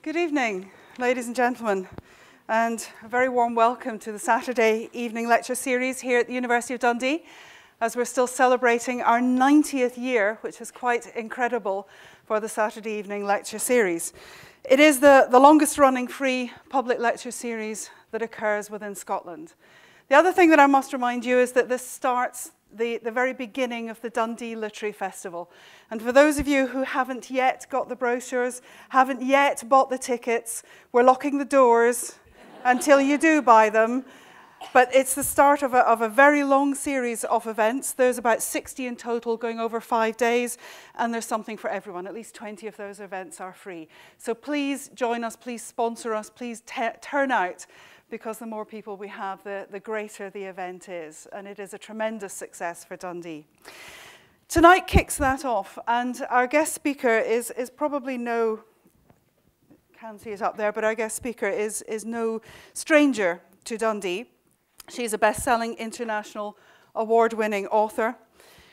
Good evening, ladies and gentlemen, and a very warm welcome to the Saturday evening lecture series here at the University of Dundee, as we're still celebrating our 90th year, which is quite incredible for the Saturday evening lecture series. It is the longest running free public lecture series that occurs within Scotland. The other thing that I must remind you is that this starts the very beginning of the Dundee Literary Festival. And for those of you who haven't yet got the brochures, haven't yet bought the tickets, we're locking the doors until you do buy them. But it's the start of a very long series of events. There's about 60 in total going over 5 days, and there's something for everyone. At least 20 of those events are free. So please join us, please sponsor us, please turn out, because the more people we have, the greater the event is. And it is a tremendous success for Dundee. Tonight kicks that off, and our guest speaker is probably can't see it up there, but our guest speaker is no stranger to Dundee. She's a best-selling international award-winning author.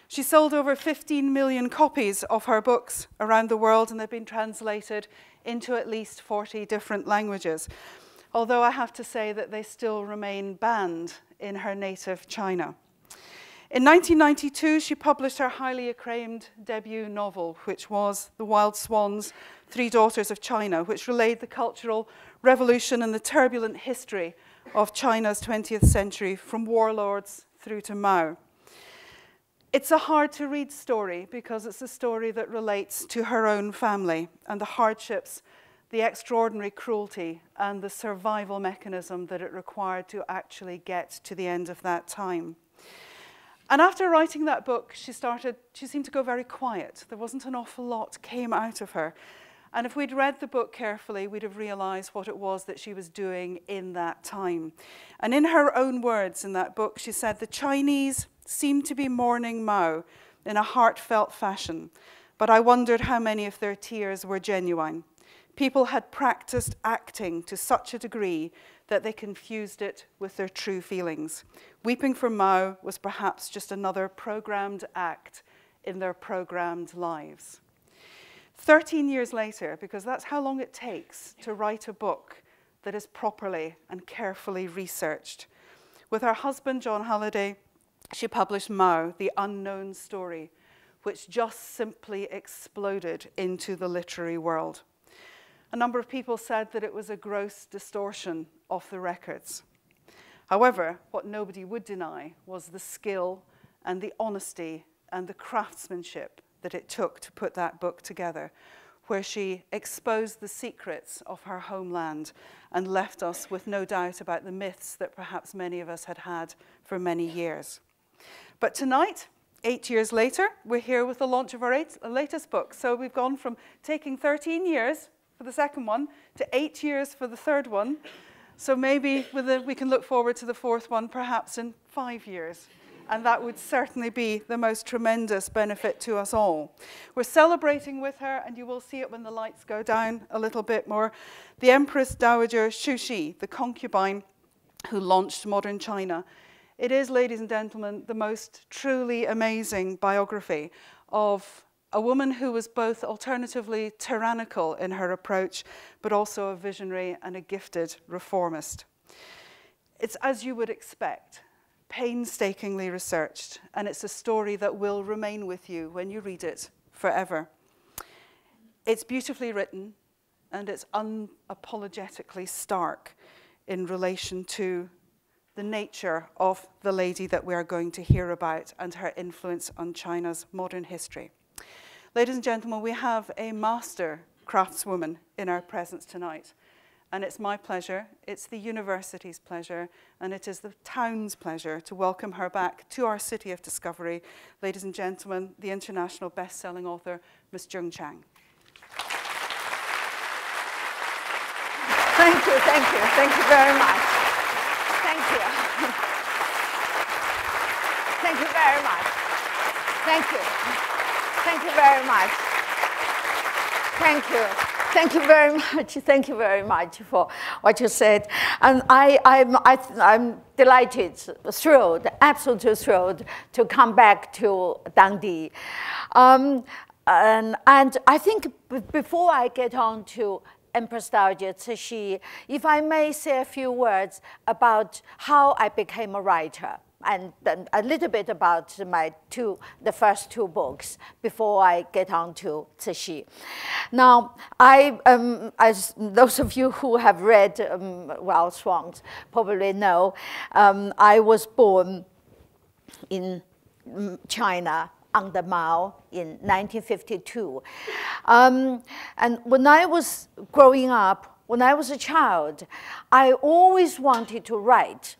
She sold over 15 million copies of her books around the world, and they've been translated into at least 40 different languages. Although I have to say that they still remain banned in her native China. In 1992, she published her highly acclaimed debut novel, which was The Wild Swans, Three Daughters of China, which relayed the cultural revolution and the turbulent history of China's 20th century, from warlords through to Mao. It's a hard-to-read story because it's a story that relates to her own family and the hardships, the extraordinary cruelty, and the survival mechanism that it required to actually get to the end of that time. And after writing that book, she seemed to go very quiet. There wasn't an awful lot came out of her. And if we'd read the book carefully, we'd have realized what it was that she was doing in that time. And in her own words in that book, she said, "The Chinese seemed to be mourning Mao in a heartfelt fashion, but I wondered how many of their tears were genuine. People had practiced acting to such a degree that they confused it with their true feelings. Weeping for Mao was perhaps just another programmed act in their programmed lives." 13 years later, because that's how long it takes to write a book that is properly and carefully researched. With her husband, John Halliday, she published Mao, The Unknown Story, which just simply exploded into the literary world. A number of people said that it was a gross distortion of the records. However, what nobody would deny was the skill and the honesty and the craftsmanship that it took to put that book together, where she exposed the secrets of her homeland and left us with no doubt about the myths that perhaps many of us had had for many years. But tonight, 8 years later, we're here with the launch of our latest book. So we've gone from taking 13 years for the second one to 8 years for the third one. So maybe we can look forward to the fourth one perhaps in 5 years. And that would certainly be the most tremendous benefit to us all. We're celebrating with her, and you will see it when the lights go down a little bit more, the Empress Dowager Cixi, the concubine who launched modern China. It is, ladies and gentlemen, the most truly amazing biography of a woman who was both alternatively tyrannical in her approach, but also a visionary and a gifted reformist. It's as you would expect, painstakingly researched, and it's a story that will remain with you when you read it forever. It's beautifully written, and it's unapologetically stark in relation to the nature of the lady that we are going to hear about and her influence on China's modern history. Ladies and gentlemen, we have a master craftswoman in our presence tonight. And it's my pleasure, it's the university's pleasure, and it is the town's pleasure to welcome her back to our city of discovery. Ladies and gentlemen, the international best-selling author, Miss Jung Chang. Thank you very much. Thank you. Thank you very much. Thank you. Thank you very much. Thank you. Thank you very much. Thank you very much for what you said. And I'm delighted, thrilled, absolutely thrilled to come back to Dundee. And I think before I get on to Empress Dowager Cixi, if I may say a few words about how I became a writer, and then a little bit about the first two books before I get on to Cixi. Now, as those of you who have read, well, Swans probably know, I was born in China under Mao in 1952. And when I was growing up, when I was a child, I always wanted to write.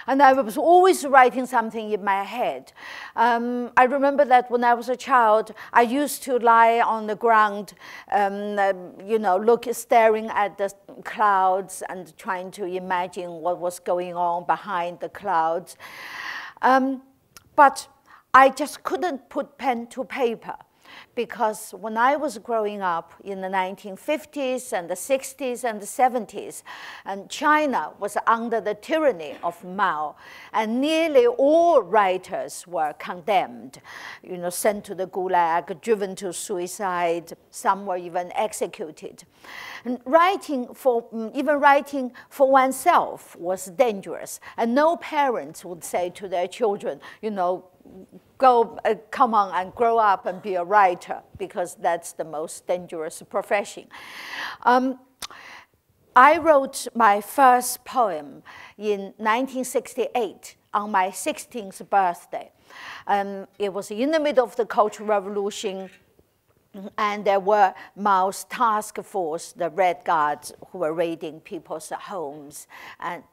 And I was always writing something in my head. I remember that when I was a child, I used to lie on the ground, you know, staring at the clouds and trying to imagine what was going on behind the clouds. But I just couldn't put pen to paper, because when I was growing up in the 1950s and the 60s and the 70s, and China was under the tyranny of Mao, and nearly all writers were condemned, you know, sent to the gulag, driven to suicide, some were even executed. And even writing for oneself was dangerous, and no parents would say to their children, you know, come on and grow up and be a writer, because that's the most dangerous profession. I wrote my first poem in 1968 on my 16th birthday. It was in the middle of the Cultural Revolution, and there were Mao's task force, the Red Guards, who were raiding people's homes. And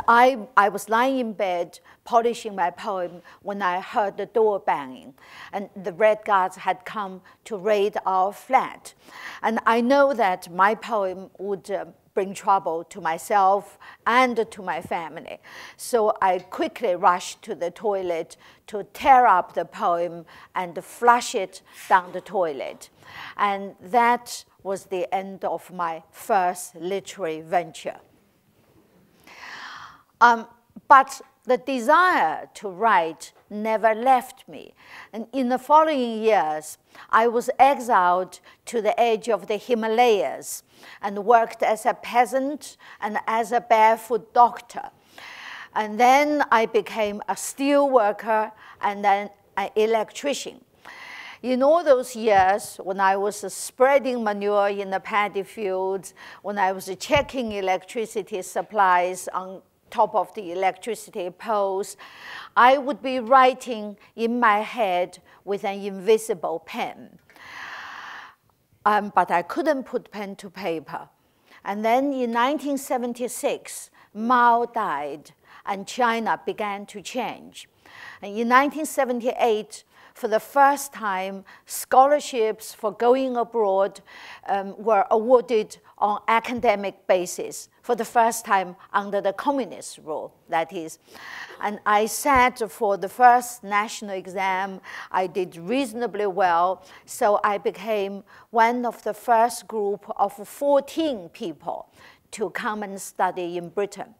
I was lying in bed, polishing my poem, when I heard the door banging. And the Red Guards had come to raid our flat. And I know that my poem would bring trouble to myself and to my family. So I quickly rushed to the toilet to tear up the poem and flush it down the toilet. And that was the end of my first literary venture. But the desire to write never left me. And in the following years, I was exiled to the edge of the Himalayas and worked as a peasant and as a barefoot doctor. And then I became a steel worker and then an electrician. In all those years, when I was spreading manure in the paddy fields, when I was checking electricity supplies on top of the electricity poles, I would be writing in my head with an invisible pen. But I couldn't put pen to paper. And then in 1976, Mao died, and China began to change. And in 1978, for the first time, scholarships for going abroad were awarded on academic basis, for the first time under the communist rule, that is. And I sat for the first national exam. I did reasonably well, so I became one of the first group of 14 people to come and study in Britain.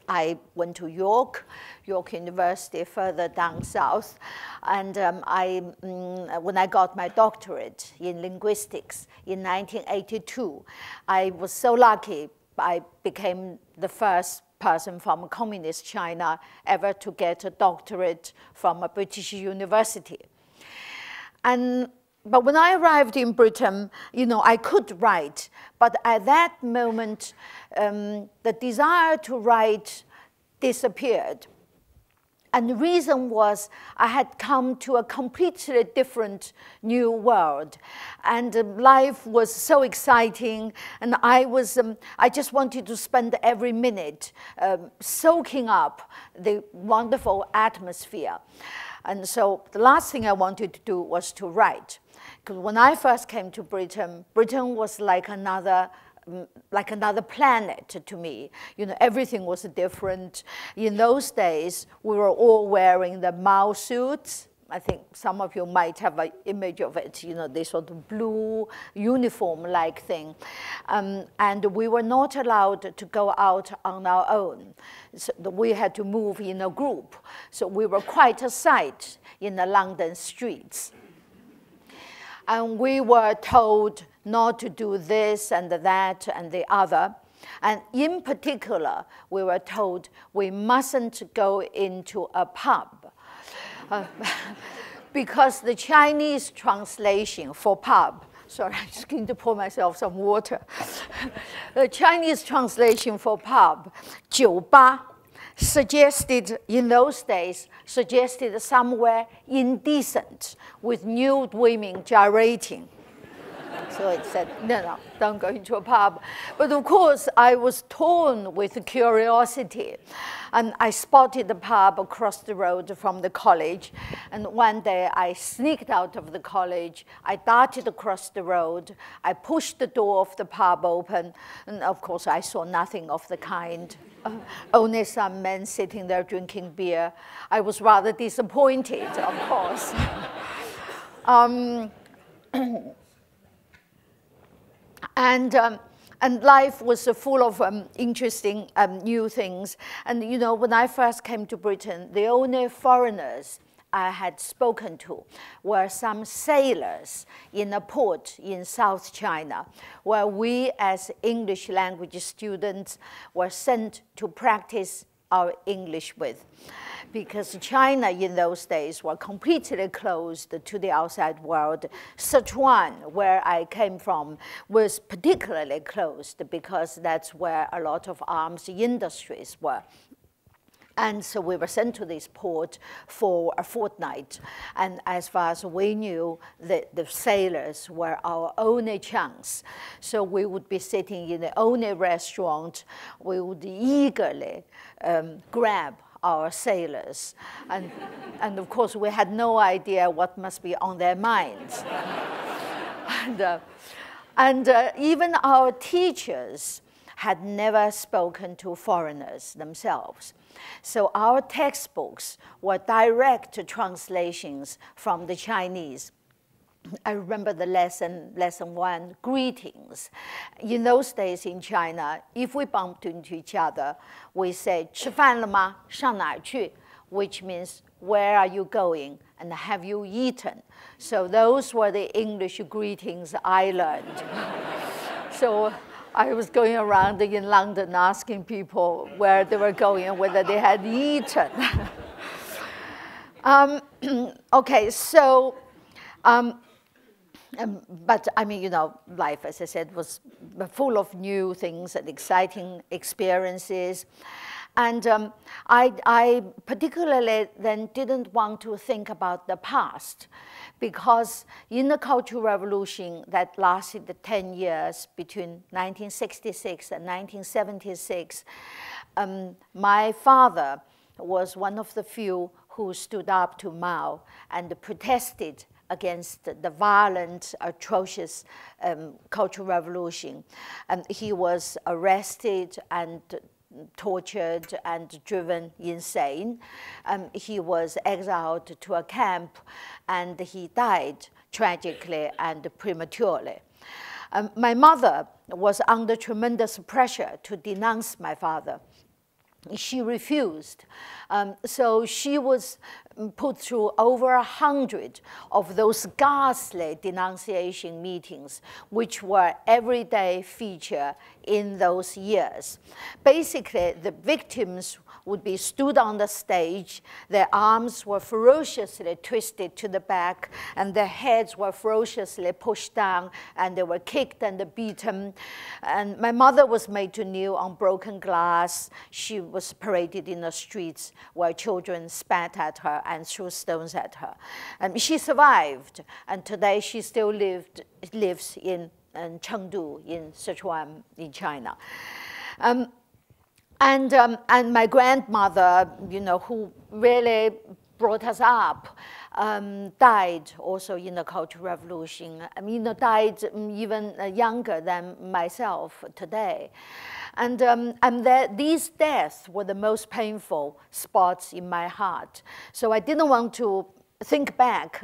I went to York University, further down south, and when I got my doctorate in linguistics in 1982, I was so lucky. I became the first person from communist China ever to get a doctorate from a British university. But when I arrived in Britain, you know, I could write, but at that moment, the desire to write disappeared. And the reason was I had come to a completely different new world. And life was so exciting. And I just wanted to spend every minute soaking up the wonderful atmosphere. And so the last thing I wanted to do was to write. Because when I first came to Britain, Britain was like another planet to me. You know, everything was different. In those days, we were all wearing the Mao suits. I think some of you might have an image of it, you know, this sort of blue uniform-like thing. And we were not allowed to go out on our own. So we had to move in a group. So we were quite a sight in the London streets. And we were told not to do this and that and the other. And in particular, we were told we mustn't go into a pub. Because the Chinese translation for pub, sorry, I'm just going to pour myself some water. The Chinese translation for pub, 酒吧, suggested, in those days, suggested somewhere indecent with nude women gyrating. So it said, no, don't go into a pub. But of course, I was torn with curiosity. And I spotted the pub across the road from the college. And one day, I sneaked out of the college. I darted across the road. I pushed the door of the pub open. And of course, I saw nothing of the kind. Only some men sitting there drinking beer. I was rather disappointed, of course. And life was full of interesting new things. And you know, when I first came to Britain, the only foreigners I had spoken to were some sailors in a port in South China, where we as English language students were sent to practice our English with. Because China in those days were completely closed to the outside world. Sichuan, where I came from, was particularly closed because that's where a lot of arms industries were. And so we were sent to this port for a fortnight. And as far as we knew, the sailors were our only chance. So we would be sitting in the only restaurant. We would eagerly grab our sailors. And of course, we had no idea what must be on their minds. and even our teachers had never spoken to foreigners themselves. So our textbooks were direct translations from the Chinese. I remember the lesson 1, greetings. In those days in China, if we bumped into each other, we said, 吃饭了吗?上哪儿去? Which means, where are you going? And have you eaten? So those were the English greetings I learned. So I was going around in London asking people where they were going and whether they had eaten. Okay, so, but I mean, you know, life, as I said, was full of new things and exciting experiences. And I particularly then didn't want to think about the past, because in the Cultural Revolution that lasted 10 years between 1966 and 1976, my father was one of the few who stood up to Mao and protested against the violent, atrocious Cultural Revolution. And he was arrested and tortured and driven insane. He was exiled to a camp, and he died tragically and prematurely. My mother was under tremendous pressure to denounce my father. She refused. So she was put through over 100 of those ghastly denunciation meetings, which were everyday feature in those years. Basically, the victims would be stood on the stage, their arms were ferociously twisted to the back, and their heads were ferociously pushed down, and they were kicked and beaten. And my mother was made to kneel on broken glass. She was paraded in the streets where children spat at her and threw stones at her. And she survived, and today she still lives in Chengdu, in Sichuan, in China. And my grandmother, you know, who really brought us up, died also in the Cultural Revolution. I mean, died even younger than myself today. And these deaths were the most painful spots in my heart. So I didn't want to think back,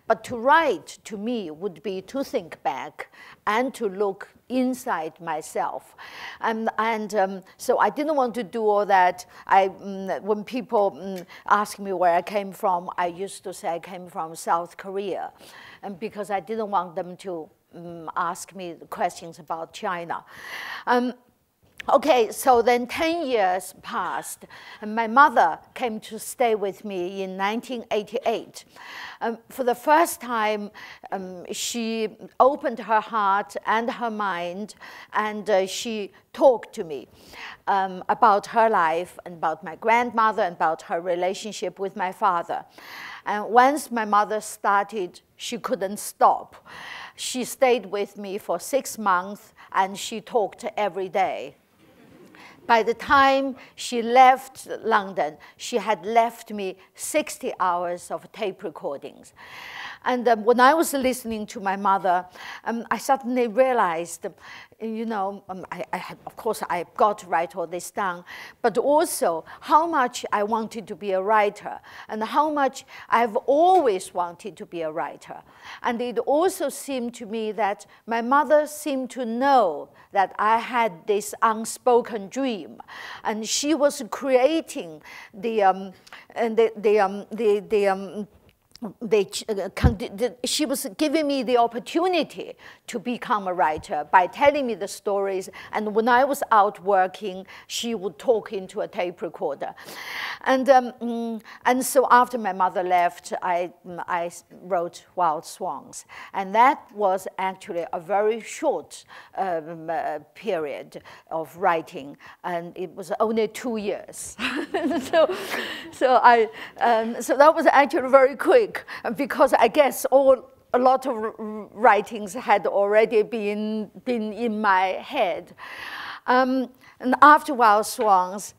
but to write to me would be to think back and to look inside myself. So I didn't want to do all that. When people ask me where I came from, I used to say I came from South Korea, and because I didn't want them to ask me questions about China. Okay, so then 10 years passed, and my mother came to stay with me in 1988. For the first time, she opened her heart and her mind, and she talked to me about her life, and about my grandmother, and about her relationship with my father. And once my mother started, she couldn't stop. She stayed with me for 6 months, and she talked every day. By the time she left London, she had left me 60 hours of tape recordings. And when I was listening to my mother, I suddenly realized, you know, of course, I got to write all this down, but also how much I wanted to be a writer, and how much I've always wanted to be a writer. And it also seemed to me that my mother seemed to know that I had this unspoken dream, and she was creating she was giving me the opportunity to become a writer by telling me the stories, and when I was out working, she would talk into a tape recorder. And so after my mother left, I wrote Wild Swans, and that was actually a very short period of writing, and it was only 2 years. so that was actually very quick, because I guess a lot of writings had already been in my head. And after Wild Swans,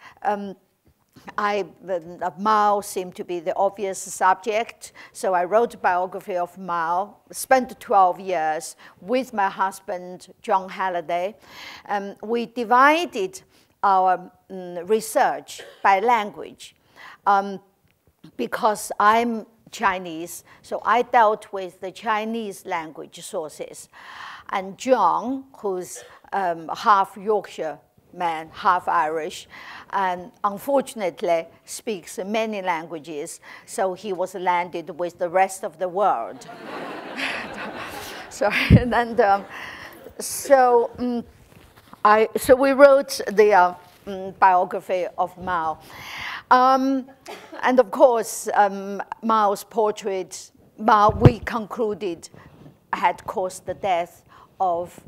Mao seemed to be the obvious subject, so I wrote a biography of Mao, spent 12 years with my husband, John Halliday. We divided our research by language, because I'm Chinese, so I dealt with the Chinese language sources. And John, who's half Yorkshire man, half Irish, and unfortunately speaks many languages, so he was landed with the rest of the world. So we wrote the biography of Mao. And of course, Mao's portrait, we concluded, had caused the death of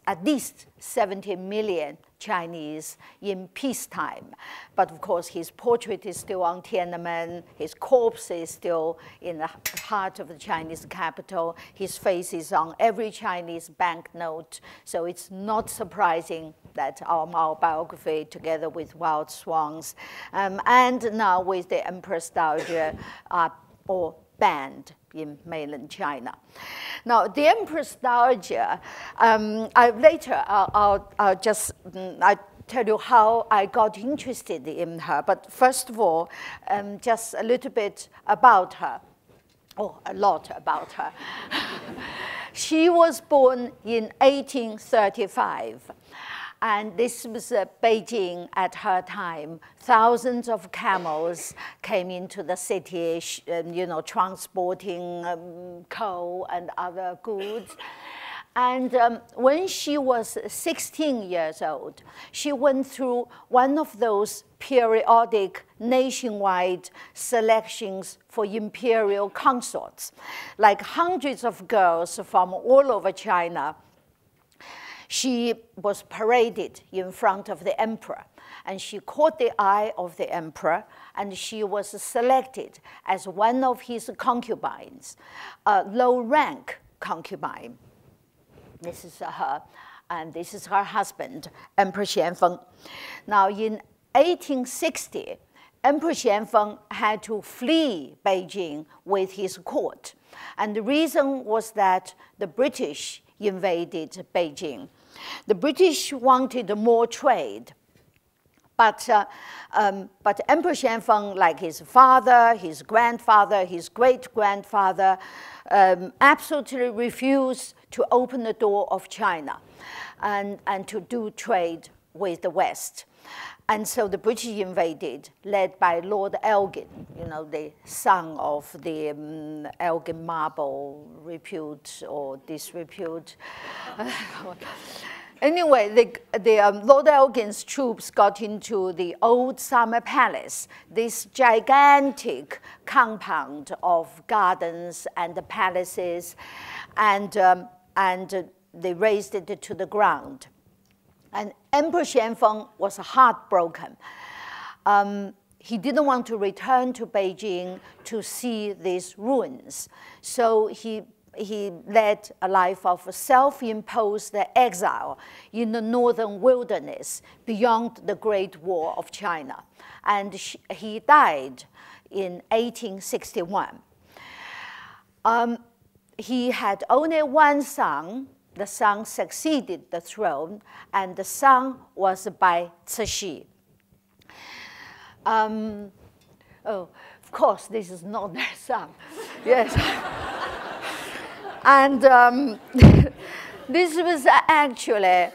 at least 70 million Chinese in peacetime. But of course, his portrait is still on Tiananmen. His corpse is still in the heart of the Chinese capital. His face is on every Chinese banknote. So it's not surprising that our Mao biography, together with Wild Swans, and now with the Empress Dowager, are all banned in mainland China. Now, the Empress Dowager, I'll just tell you how I got interested in her. But first of all, just a little bit about her. Oh, a lot about her. She was born in 1835. And this was Beijing at her time. Thousands of camels came into the city, you know, transporting coal and other goods. And when she was 16 years old, she went through one of those periodic nationwide selections for imperial consorts. Like hundreds of girls from all over China, she was paraded in front of the emperor, and she caught the eye of the emperor, and she was selected as one of his concubines, a low-rank concubine. This is her, and this is her husband, Emperor Xianfeng. Now, in 1860, Emperor Xianfeng had to flee Beijing with his court, and the reason was that the British invaded Beijing. The British wanted more trade, but Emperor Xianfeng, like his father, his grandfather, his great-grandfather, absolutely refused to open the door of China and to do trade with the West. And so the British invaded, led by Lord Elgin, you know, the son of the Elgin Marble repute or disrepute. Anyway, Lord Elgin's troops got into the old summer palace, this gigantic compound of gardens and the palaces, and they razed it to the ground. And Emperor Xianfeng was heartbroken. He didn't want to return to Beijing to see these ruins. So he led a life of self-imposed exile in the northern wilderness beyond the Great Wall of China. And he died in 1861. He had only one son. The son succeeded the throne, and the son was by Cixi. Oh, of course, this is not their son. Yes. And this was actually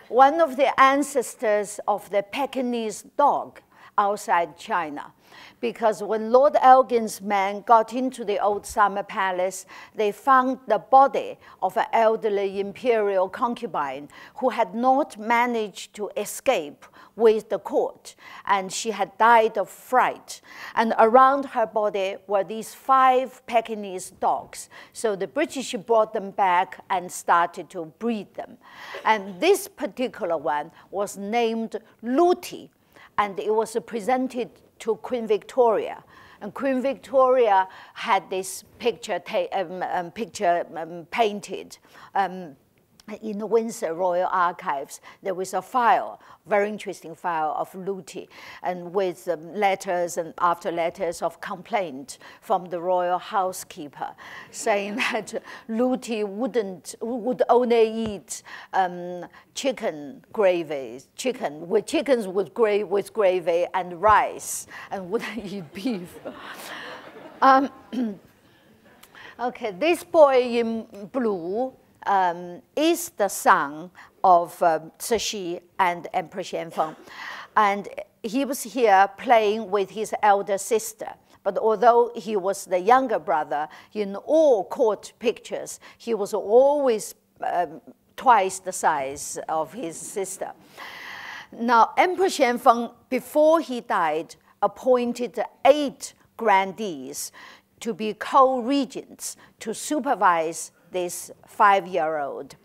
one of the ancestors of the Pekingese dog outside China. Because when Lord Elgin's men got into the old summer palace, they found the body of an elderly imperial concubine who had not managed to escape with the court, and she had died of fright. And around her body were these 5 Pekingese dogs. So the British brought them back and started to breed them. And this particular one was named Luti, and it was presented to Queen Victoria. And Queen Victoria had this picture painted in the Windsor Royal Archives. There was a file, very interesting file of Luti, and with letters and after letters of complaint from the royal housekeeper, saying that Luti would only eat chicken gravy, chickens with gravy and rice, and wouldn't eat beef. Okay, this boy in blue is the son of Cixi and Emperor Xianfeng. And he was here playing with his elder sister. But although he was the younger brother, in all court pictures, he was always twice the size of his sister. Now, Emperor Xianfeng, before he died, appointed 8 grandees to be co-regents to supervise this 5-year-old.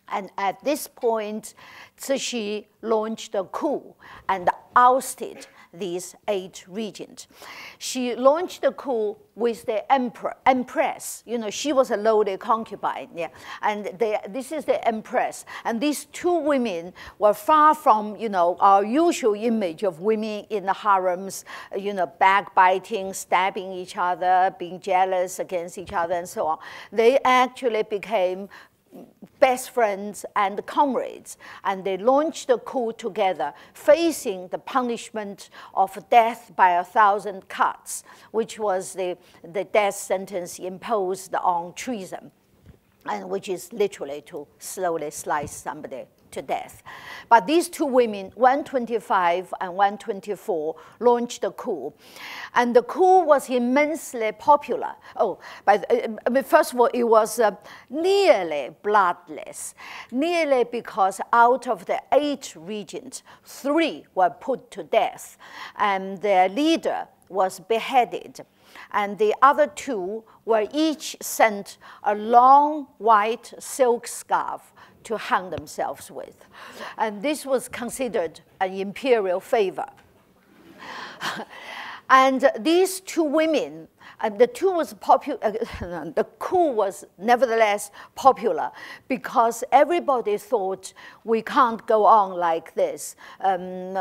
And at this point, Cixi launched a coup and ousted these 8 regents. She launched the coup with the Empress. You know, she was a lowly concubine, yeah. And this is the Empress. And these 2 women were far from, you know, our usual image of women in the harems, you know, backbiting, stabbing each other, being jealous against each other, and so on. They actually became best friends and comrades, and they launched the coup together, facing the punishment of death by 1,000 cuts, which was the death sentence imposed on treason, and which is literally to slowly slice somebody to death. But these 2 women, 125 and 124, launched the coup. And the coup was immensely popular. Oh, but I mean, first of all, it was nearly bloodless. Nearly because out of the 8 regents, 3 were put to death. And their leader was beheaded. And the other 2 were each sent a long white silk scarf to hang themselves with. And this was considered an imperial favor. And these 2 women, the coup was nevertheless popular because everybody thought we can't go on like this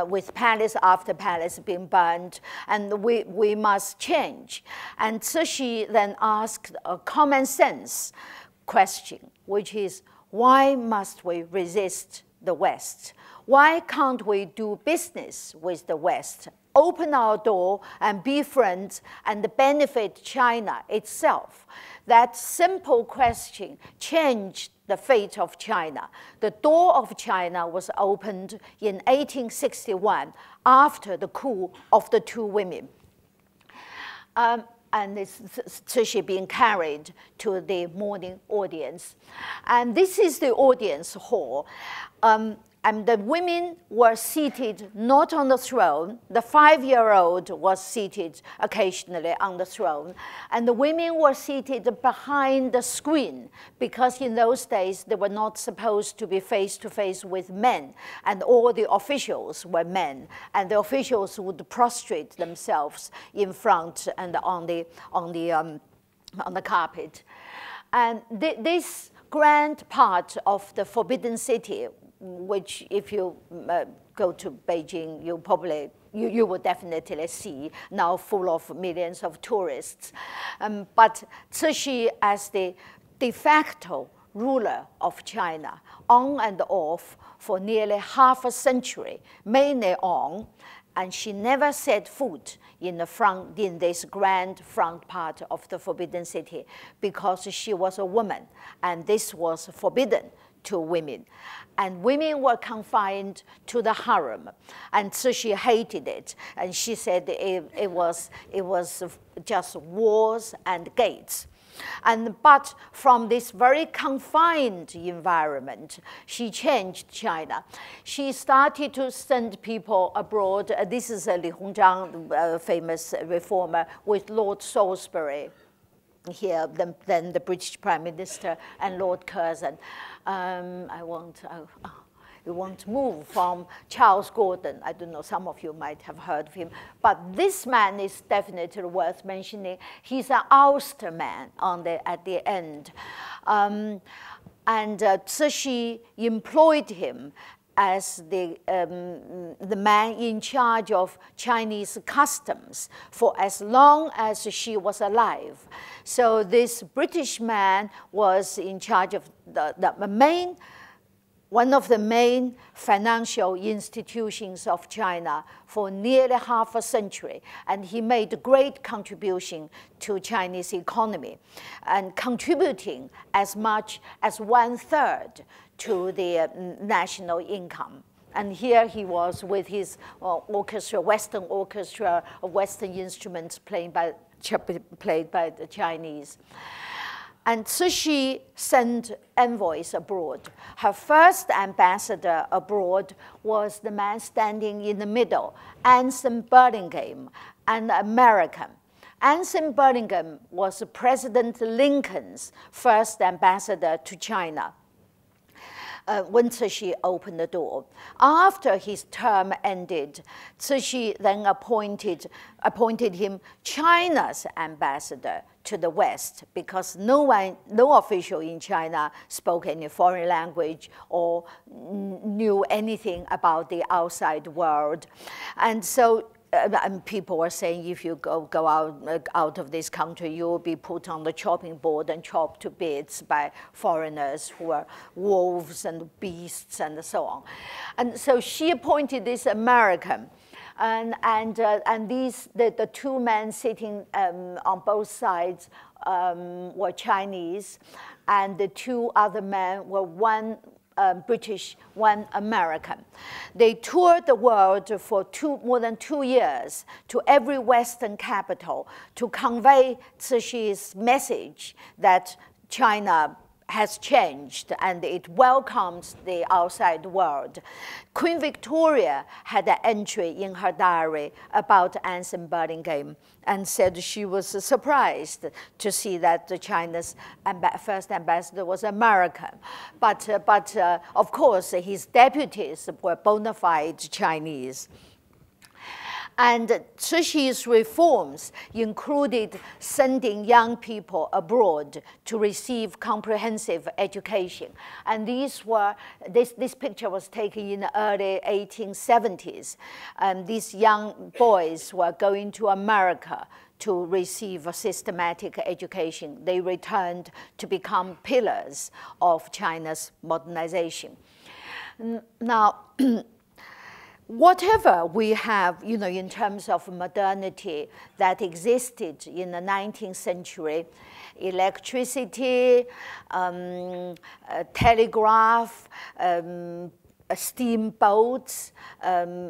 with palace after palace being burned, and we must change. And Cixi then asked a common sense question, which is, why must we resist the West? Why can't we do business with the West? Open our door and be friends and benefit China itself. That simple question changed the fate of China. The door of China was opened in 1861 after the coup of the two women. And it's Cixi being carried to the morning audience. And this is the audience hall. And the women were seated not on the throne. The 5-year-old was seated occasionally on the throne. And the women were seated behind the screen because in those days they were not supposed to be face-to-face with men. And all the officials were men. And the officials would prostrate themselves in front and on the carpet. And this grand part of the Forbidden City, which if you go to Beijing, you will definitely see now full of millions of tourists. But Cixi, as the de facto ruler of China, on and off for nearly half a century, mainly on, and she never set foot in this grand front part of the Forbidden City because she was a woman, and this was forbidden to women. And women were confined to the harem. And so she hated it. And she said it was just walls and gates. But from this very confined environment, she changed China. She started to send people abroad. This is Li Hongzhang, famous reformer, with Lord Salisbury here, then the British Prime Minister and Lord Curzon. We won't move from Charles Gordon. I don't know, some of you might have heard of him. But this man is definitely worth mentioning. He's an Ulster man at the end. And Cixi employed him as the man in charge of Chinese customs for as long as she was alive. So this British man was in charge of one of the main financial institutions of China for nearly half a century. And he made a great contribution to Chinese economy and contributing as much as 1/3 to the national income. And here he was with his orchestra, Western orchestra of Western instruments played by the Chinese. And Cixi sent envoys abroad. Her first ambassador abroad was the man standing in the middle, Anson Burlingame, an American. Anson Burlingame was President Lincoln's first ambassador to China. When Cixi opened the door. After his term ended, Cixi then appointed him China's ambassador to the West because no official in China spoke any foreign language or knew anything about the outside world. And so and people were saying if you go out of this country, you will be put on the chopping board and chopped to bits by foreigners who are wolves and beasts and so on. And so she appointed this American. And the two men sitting on both sides were Chinese, and the two other men were one British, one American. They toured the world for more than 2 years to every Western capital to convey Cixi's message that China has changed and it welcomes the outside world. Queen Victoria had an entry in her diary about Anson Burlingame and said she was surprised to see that China's first ambassador was American. But of course, his deputies were bona fide Chinese. And Cixi's reforms included sending young people abroad to receive comprehensive education. And this picture was taken in the early 1870s. And these young boys were going to America to receive a systematic education. They returned to become pillars of China's modernization. Now, whatever we have, in terms of modernity that existed in the 19th century, electricity, telegraph, steamboats,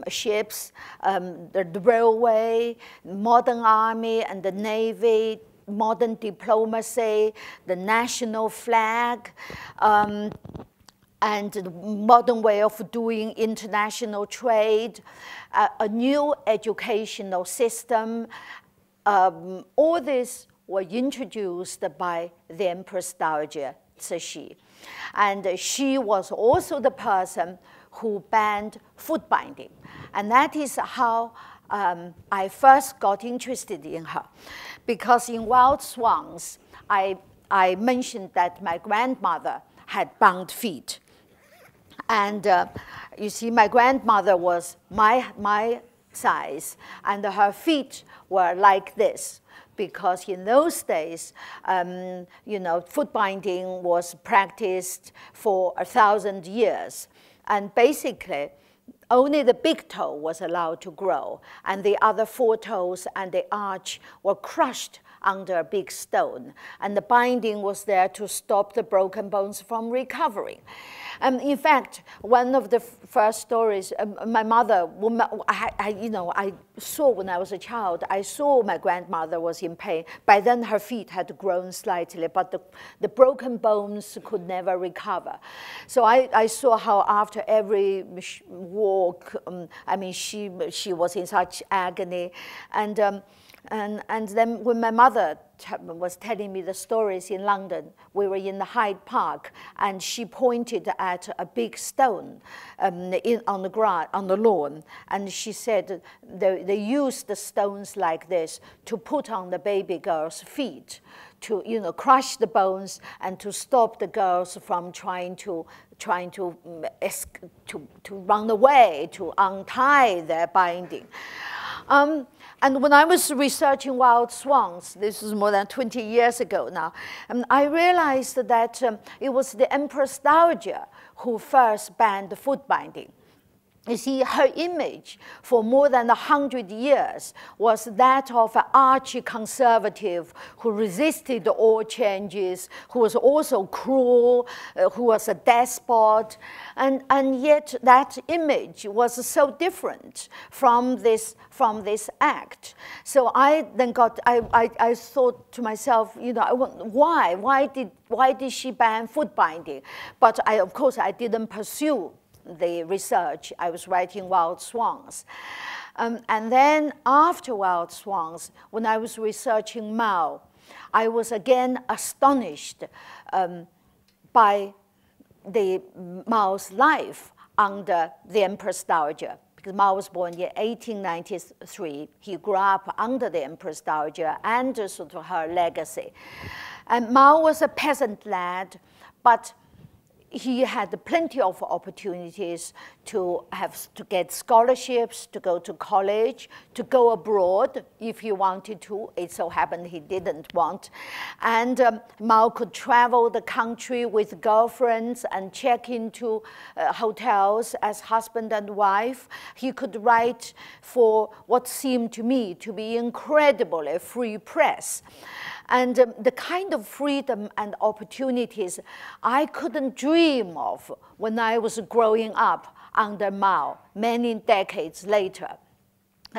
ships, the railway, modern army and the navy, modern diplomacy, the national flag, and the modern way of doing international trade, a new educational system. All this were introduced by the Empress Dowager Cixi. And she was also the person who banned foot binding. And that is how I first got interested in her. Because in Wild Swans, I mentioned that my grandmother had bound feet. And you see, my grandmother was my size, and her feet were like this. Because in those days, foot binding was practiced for 1,000 years. And basically, only the big toe was allowed to grow, and the other 4 toes and the arch were crushed under a big stone. And the binding was there to stop the broken bones from recovering. In fact, one of the first stories, my mother, I saw when I was a child, I saw my grandmother was in pain. By then her feet had grown slightly, but the broken bones could never recover. So I saw how after every walk, she was in such agony. And then when my mother was telling me the stories in London, we were in the Hyde Park, and she pointed at a big stone on the ground, on the lawn, and she said they used the stones like this to put on the baby girl's feet, to crush the bones and to stop the girls from trying to run away, to untie their binding. And when I was researching Wild Swans, this is more than 20 years ago now, I realized that it was the Empress Dowager who first banned the foot binding. You see, her image for more than 100 years was that of an arch-conservative who resisted all changes, who was also cruel, who was a despot, and yet that image was so different from this act. So I then I thought to myself, why did she ban foot binding? But of course I didn't pursue the research. I was writing Wild Swans. And then after Wild Swans, when I was researching Mao, I was again astonished by Mao's life under the Empress Dowager. Because Mao was born in 1893. He grew up under the Empress Dowager and sort of her legacy. And Mao was a peasant lad, but he had plenty of opportunities to get scholarships, to go to college, to go abroad if he wanted to. It so happened he didn't want. And Mao could travel the country with girlfriends and check into hotels as husband and wife. He could write for what seemed to me to be incredibly free press. And the kind of freedom and opportunities I couldn't dream of when I was growing up under Mao many decades later.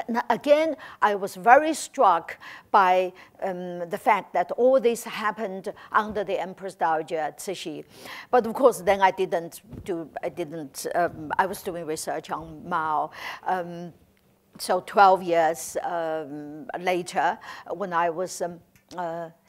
And again, I was very struck by the fact that all this happened under the Empress Dowager Cixi. But of course, then I was doing research on Mao. So 12 years later, when I was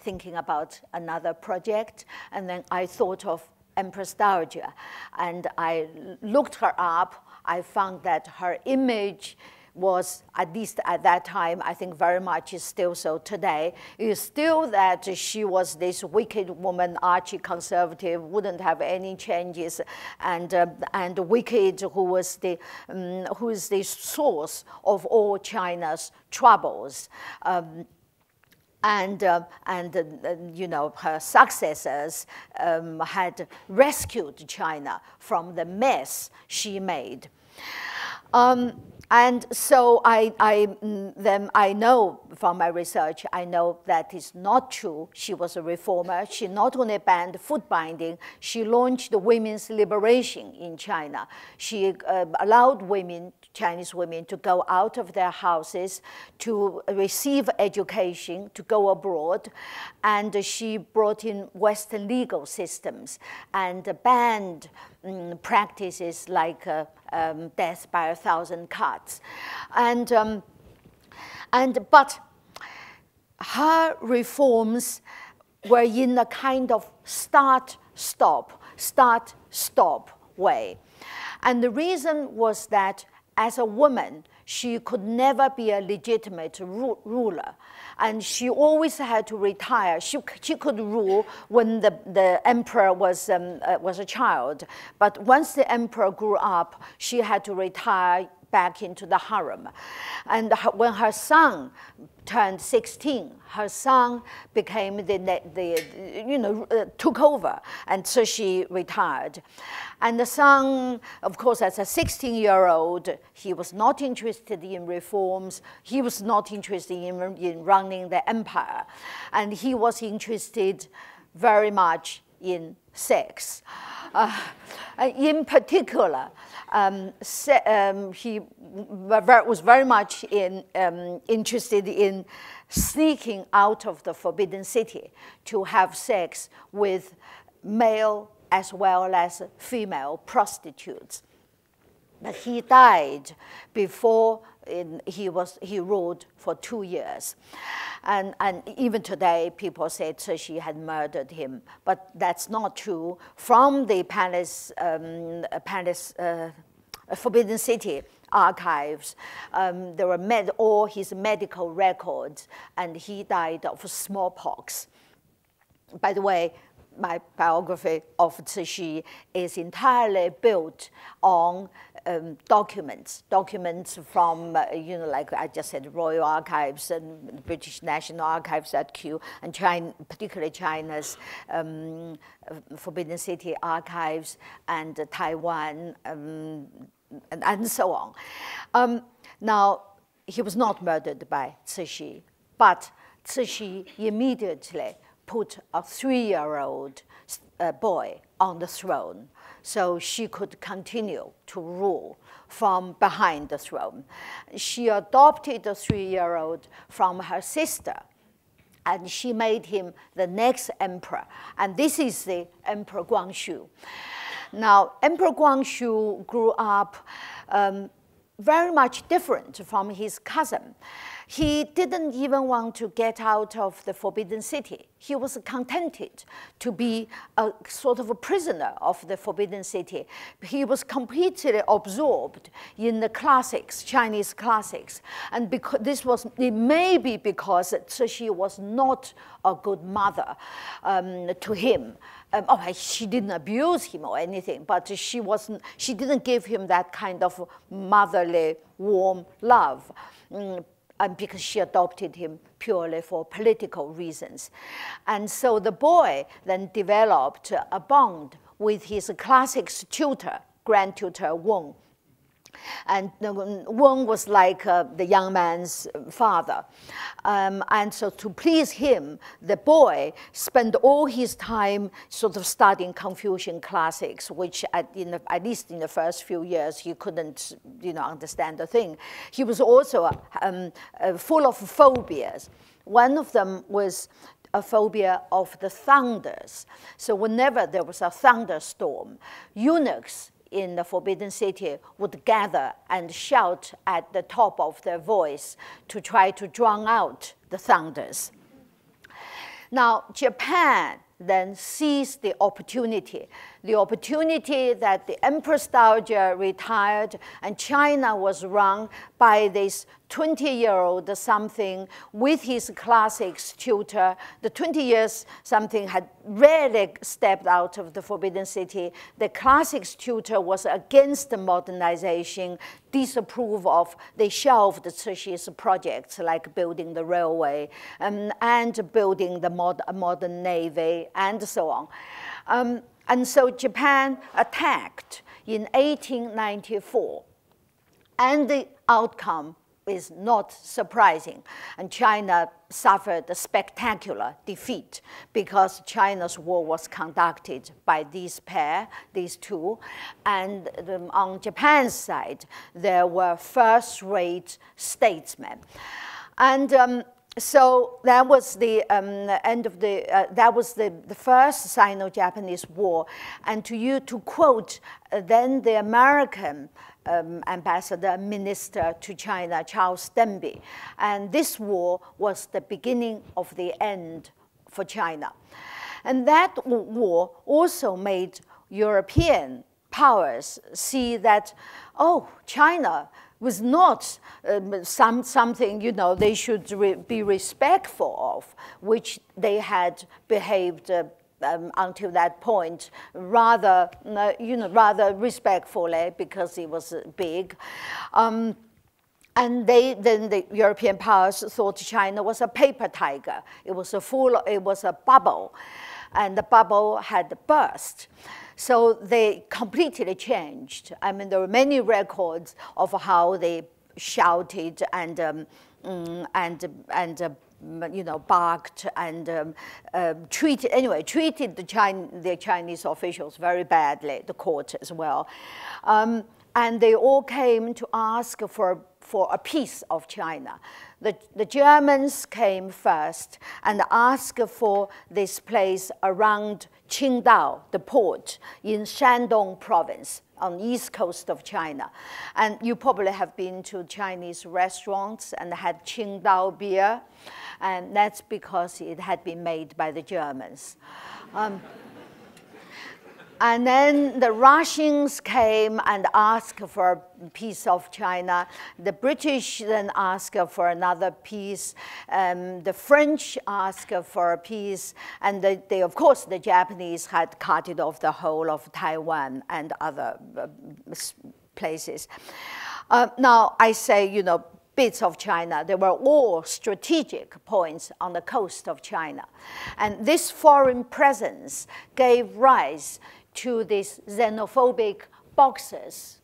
thinking about another project, and then I thought of Empress Dowager, and I looked her up. I found that her image was, at least at that time, I think very much is still so today, is still that she was this wicked woman, arch-conservative, wouldn't have any changes, and wicked, who is the source of all China's troubles. and you know, her successors had rescued China from the mess she made. And so then I know from my research, I know that is not true. She was a reformer. She not only banned foot binding, she launched women's liberation in China. She allowed women, Chinese women, to go out of their houses, to receive education, to go abroad. And she brought in Western legal systems and banned practices like death by 1,000 cuts. But her reforms were in a kind of start-stop way. And the reason was that as a woman, she could never be a legitimate ruler. And she always had to retire. She could rule when the emperor was a child. But once the emperor grew up, she had to retire back into the harem. And when her son turned 16, her son became took over, and so she retired. And the son, of course, as a 16-year-old, he was not interested in reforms. He was not interested in running the empire. And he was interested very much in sex. In particular, he was very much interested in sneaking out of the Forbidden City to have sex with male as well as female prostitutes. But he died before he ruled for 2 years. And even today, people say Cixi had murdered him, but that's not true. From the Forbidden City archives, there were all his medical records, and he died of smallpox. By the way, my biography of Cixi is entirely built on documents from, like I just said, Royal Archives and British National Archives at Coup, and China, particularly China's Forbidden City archives and Taiwan, and so on. Now, he was not murdered by Cixi, but Cixi immediately put a 3-year-old boy on the throne so she could continue to rule from behind the throne. She adopted the 3-year-old from her sister, and she made him the next emperor. And this is the Emperor Guangxu. Now, Emperor Guangxu grew up very much different from his cousin. He didn't even want to get out of the Forbidden City. He was contented to be a sort of a prisoner of the Forbidden City. He was completely absorbed in the classics, Chinese classics. And because it may be because Cixi was not a good mother to him. She didn't abuse him or anything, but she didn't give him that kind of motherly, warm love. And because she adopted him purely for political reasons. And so the boy then developed a bond with his classics tutor, grand tutor Wang. And Wang was like the young man's father. And so to please him, the boy spent all his time sort of studying Confucian classics, which at least in the first few years, he couldn't understand a thing. He was also full of phobias. One of them was a phobia of the thunders. So whenever there was a thunderstorm, eunuchs in the Forbidden City would gather and shout at the top of their voice to try to drown out the thunders. Now, Japan then seized the opportunity. the opportunity that the Empress Dowager retired and China was run by this 20-year-old something with his classics tutor. The 20 years something had rarely stepped out of the Forbidden City. The classics tutor was against the modernization, disapproved of, they shelved Cixi's projects like building the railway and building the modern navy and so on. And so Japan attacked in 1894, and the outcome is not surprising. And China suffered a spectacular defeat because China's war was conducted by these pair, these two. And on Japan's side, there were first-rate statesmen. And so that was the end of the, that was the first Sino-Japanese war. And to quote then the American ambassador, minister to China, Charles Denby, and this war was the beginning of the end for China. And that war also made European powers see that, oh, China was not something, you know, they should be respectful of, which they had behaved until that point rather, rather respectfully because it was big. And then the European powers thought China was a paper tiger. It was a bubble, and the bubble had burst. So they completely changed. I mean, there were many records of how they shouted and barked and treated the Chinese officials very badly, the court as well. And they all came to ask for a piece of China. The Germans came first and asked for this place around Qingdao, the port in Shandong province on the east coast of China. And you probably have been to Chinese restaurants and had Qingdao beer, and that's because it had been made by the Germans. And then the Russians came and asked for a piece of China. The British then asked for another piece. The French asked for a piece. And of course, the Japanese had cut it off the whole of Taiwan and other places. Now, I say, bits of China, they were all strategic points on the coast of China. And this foreign presence gave rise to these xenophobic boxes.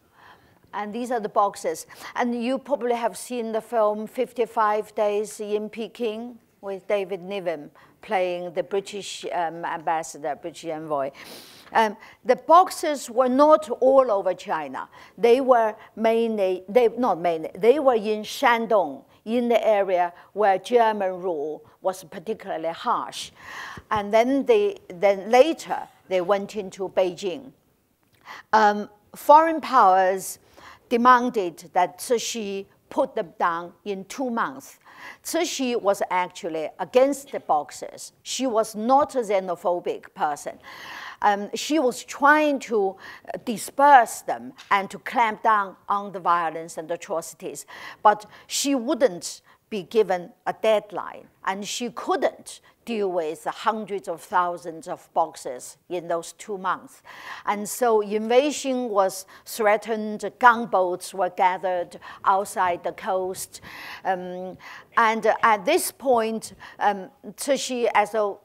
And these are the boxes. And you probably have seen the film 55 Days in Peking with David Niven playing the British ambassador, British envoy. The boxes were not all over China. They were mainly, they were in Shandong, in the area where German rule was particularly harsh. And then later, they went into Beijing. Foreign powers demanded that Cixi put them down in 2 months. Cixi was actually against the boxers. She was not a xenophobic person. She was trying to disperse them and to clamp down on the violence and atrocities, but she wouldn't be given a deadline, and she couldn't deal with the hundreds of thousands of boxers in those 2 months. And so invasion was threatened, gunboats were gathered outside the coast. And at this point, Cixi, as though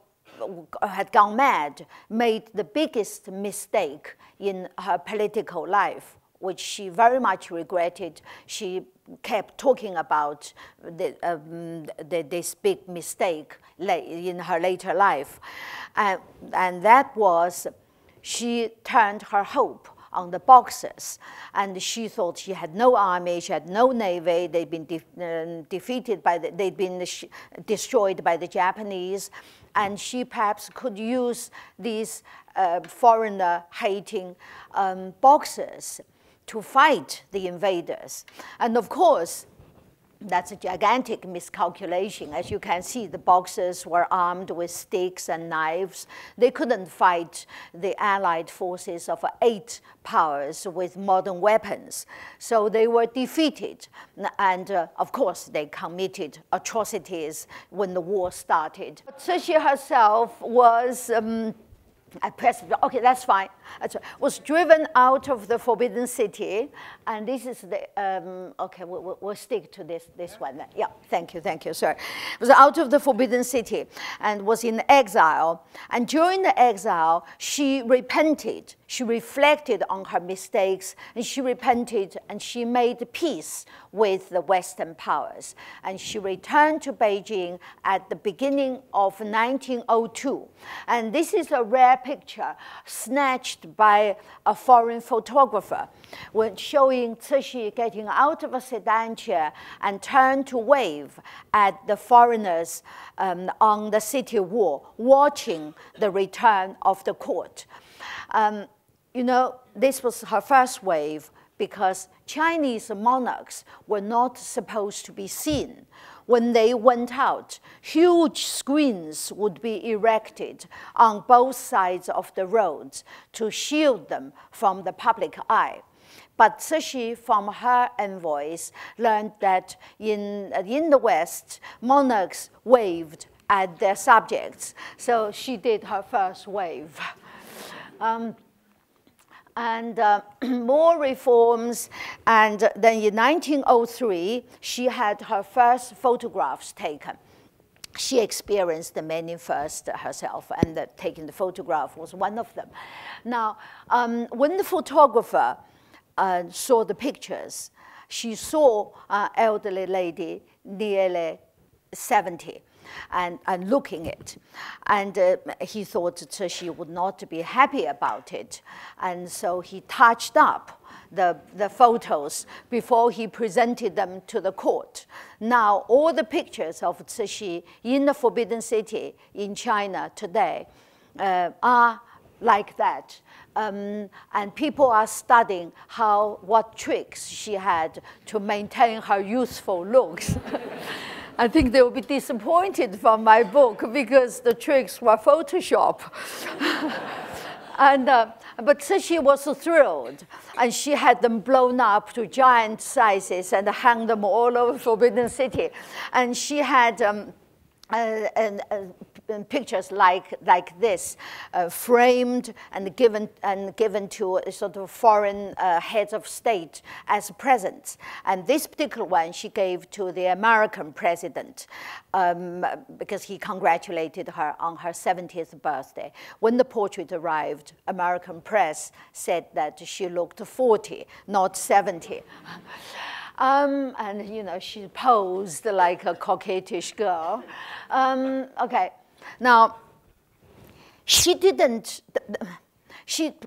had gone mad, made the biggest mistake in her political life, which she very much regretted. She kept talking about this big mistake in her later life. And that was, she turned her hope on the boxers. And she thought she had no army, she had no navy, they'd been defeated by they'd been destroyed by the Japanese. And she perhaps could use these foreigner-hating boxers to fight the invaders. And of course, That's a gigantic miscalculation. As you can see, the Boxers were armed with sticks and knives. They couldn't fight the Allied forces of 8 powers with modern weapons. So they were defeated. And of course, they committed atrocities when the war started. Cixi herself was okay, that's fine. Was driven out of the Forbidden City, and this is the okay. We'll stick to this one. Yeah, thank you, sir. Was out of the Forbidden City and was in exile. And during the exile, she repented. She reflected on her mistakes, and she repented, and she made peace with the Western powers. And she returned to Beijing at the beginning of 1902. And this is a rare picture snatched by a foreign photographer when showing Cixi getting out of a sedan chair and turned to wave at the foreigners on the city wall, watching the return of the court. You know, this was her first wave because Chinese monarchs were not supposed to be seen. When they went out, huge screens would be erected on both sides of the roads to shield them from the public eye. But Cixi, from her envoys, learned that in the West, monarchs waved at their subjects. So she did her first wave. More reforms, and then in 1903, she had her first photographs taken. She experienced the many first herself, and taking the photograph was one of them. Now, when the photographer saw the pictures, she saw an elderly lady, nearly 70. And looking at it. And he thought that she would not be happy about it. And so he touched up the photos before he presented them to the court. Now, all the pictures of Cixi in the Forbidden City in China today are like that. And people are studying what tricks she had to maintain her youthful looks. I think they will be disappointed from my book because the tricks were Photoshop. But Cixi was thrilled, and she had them blown up to giant sizes and hung them all over Forbidden City. And she had pictures like this, framed and given to sort of foreign heads of state as presents. And this particular one she gave to the American president because he congratulated her on her 70th birthday. When the portrait arrived, American press said that she looked 40, not 70. And, you know, she posed like a coquettish girl. Okay, now, she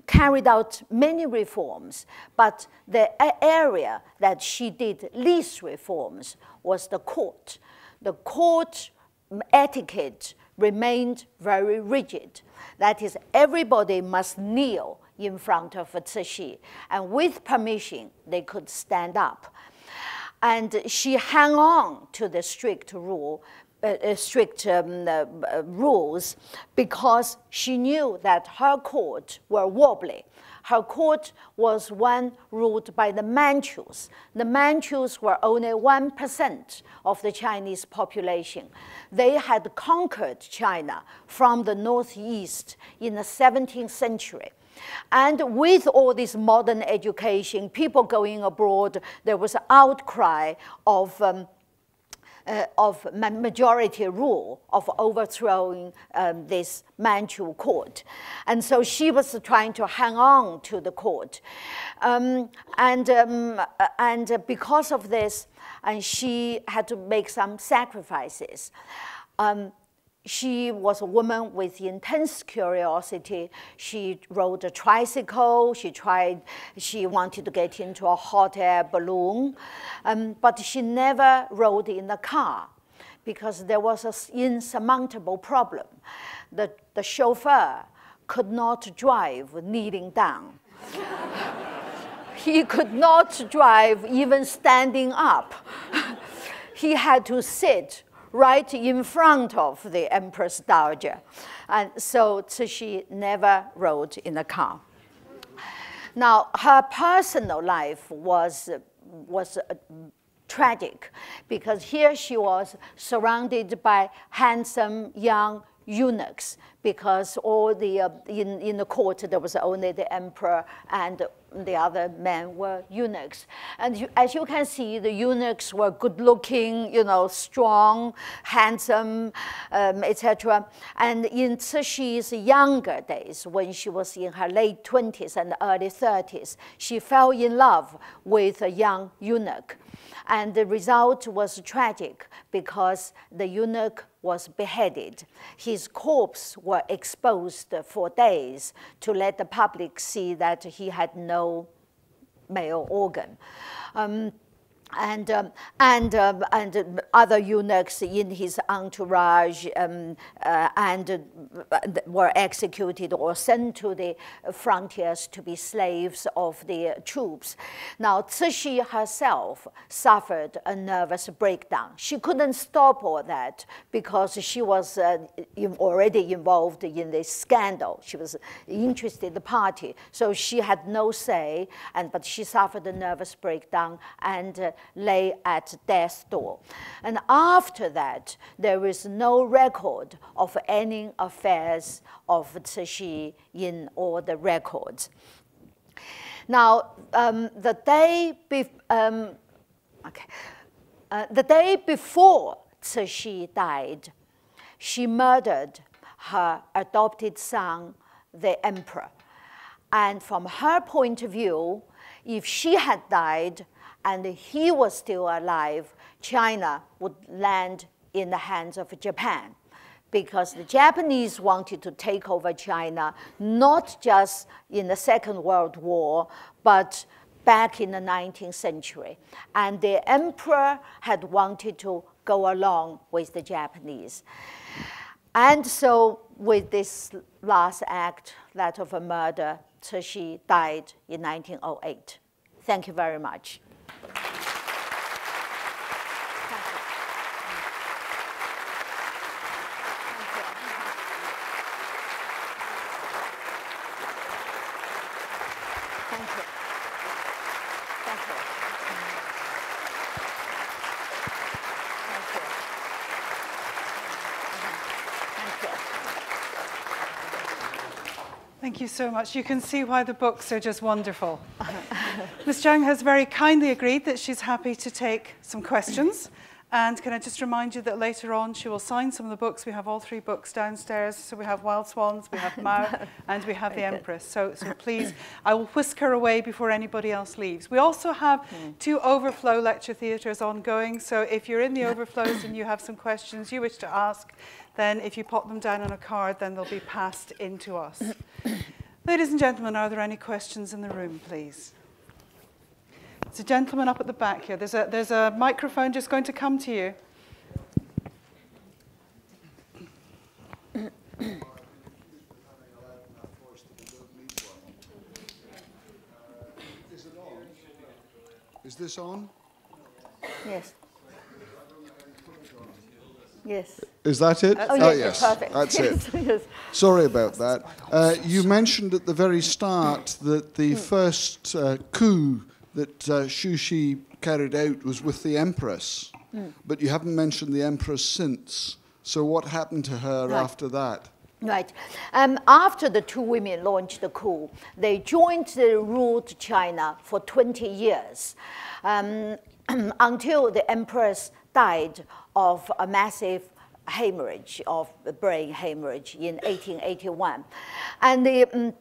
carried out many reforms, but the area that she did least reforms was the court. The court etiquette remained very rigid. That is, everybody must kneel in front of Cixi, and with permission, they could stand up. And she hung on to the strict rules because she knew that her court were wobbly. Her court was one ruled by the Manchus. The Manchus were only 1% of the Chinese population. They had conquered China from the northeast in the 17th century. And with all this modern education, people going abroad, there was an outcry of majority rule, of overthrowing this Manchu court. And so she was trying to hang on to the court. And because of this, and she had to make some sacrifices. She was a woman with intense curiosity. She rode a tricycle. She wanted to get into a hot air balloon. But she never rode in a car because there was an insurmountable problem. The chauffeur could not drive kneeling down. He could not drive even standing up. he had to sit right in front of the Empress Dowager. And so Cixi never rode in a car. Now, her personal life was tragic, because here she was surrounded by handsome young eunuchs, because all the in the court there was only the emperor and the other men were eunuchs. And as you can see, the eunuchs were good-looking, you know, strong, handsome, etc. And in Cixi's younger days, when she was in her late 20s and early 30s, she fell in love with a young eunuch. And the result was tragic, because the eunuch was beheaded. His corpse was exposed for days to let the public see that he had no male organ. And other eunuchs in his entourage were executed or sent to the frontiers to be slaves of the troops. Now, Cixi herself suffered a nervous breakdown. She couldn't stop all that because she was already involved in this scandal. She was interested in the party, so she had no say, but she suffered a nervous breakdown and lay at death's door. And after that, there is no record of any affairs of Cixi in all the records. Now, the day before Cixi died, she murdered her adopted son, the emperor. And from her point of view, if she had died and he was still alive, China would land in the hands of Japan, because the Japanese wanted to take over China, not just in the Second World War, but back in the 19th century. And the emperor had wanted to go along with the Japanese. And so with this last act, that of a murder, Cixi died in 1908. Thank you very much. Thank you so much. You can see why the books are just wonderful. Ms. Jung has very kindly agreed that she's happy to take some questions. And can I just remind you that later on she will sign some of the books. We have all 3 books downstairs. So we have Wild Swans, we have Mao, and we have the Empress. So please, I will whisk her away before anybody else leaves. We also have 2 overflow lecture theatres ongoing. So if you're in the overflows and you have some questions you wish to ask, then if you pop them down on a card, then they'll be passed in to us. Ladies and gentlemen, are there any questions in the room, please? There's a gentleman up at the back here. There's a microphone just going to come to you. Is this on? Yes. Yes. Is that it? Oh, yes, yes. That's it. Yes. Sorry about that. You mentioned at the very start that the first coup that Cixi carried out was with the Empress, but you haven't mentioned the Empress since. So what happened to her after that? Right. After the 2 women launched the coup, they jointly ruled China for 20 years until the Empress died of a massive hemorrhage, of brain hemorrhage in 1881. And